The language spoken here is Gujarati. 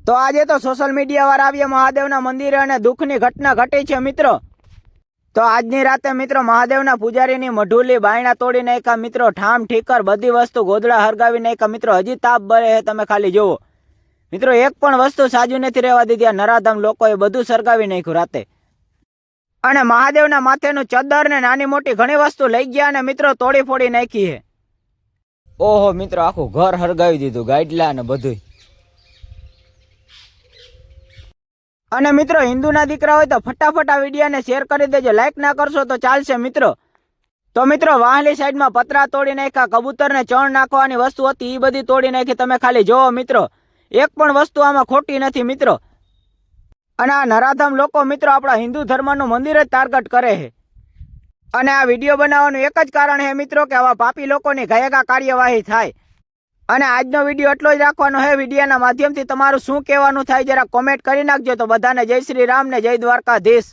તો આજે તો સોશિયલ મીડિયા વાળા આવ્યા મહાદેવના મંદિરે અને દુઃખની ઘટના ઘટી છે મિત્રો। તો આજની રાતે મિત્રો મહાદેવના પૂજારીની મઢુલી બાયણા તોડી નાખ્યા મિત્રો, ઠામ ઠીકર બધી વસ્તુ ગોદડા હરગાવી નાખ્યા મિત્રો। હજી તાપ બરે છે, તમે ખાલી જોવો મિત્રો, એક પણ વસ્તુ સાજુ નથી રહેવા દીધી। આ નરાધામ લોકોએ બધું સળગાવી નાખ્યું રાતે, અને મહાદેવના માથેનું ચદર ને નાની મોટી ઘણી વસ્તુ લઈ ગયા અને મિત્રો તોડી ફોડી નાખી છે। ઓહો મિત્રો, આખું ઘર હરગાવી દીધું, ગાઈડલા ને બધું। અને મિત્રો હિન્દુના દીકરા હોય તો ફટાફટ આ વિડીયોને શેર કરી દેજો, લાઈક ના કરશો તો ચાલશે મિત્રો। તો મિત્રો વાહલી સાઈડમાં પતરા તોડી નાખ્યા, કબૂતરને ચણ નાખવાની વસ્તુ હતી એ બધી તોડી નાખી, તમે ખાલી જોવો મિત્રો, એક પણ વસ્તુ આમાં ખોટી નથી મિત્રો। અને આ નરાધામ લોકો મિત્રો આપણા હિન્દુ ધર્મનું મંદિર જ ટાર્ગેટ કરે છે, અને આ વિડીયો બનાવવાનું એક જ કારણ છે મિત્રો કે આવા પાપી લોકોની ઘાયગા કાર્યવાહી થાય। અને આજનો વિડીયો એટલો જ રાખવાનો છે। વિડીયોના માધ્યમથી તમારું શું કહેવાનું થાય જરા કોમેન્ટ કરી નાખજો। તો બધાને જય શ્રી રામ ને જય દ્વારકાધીશ।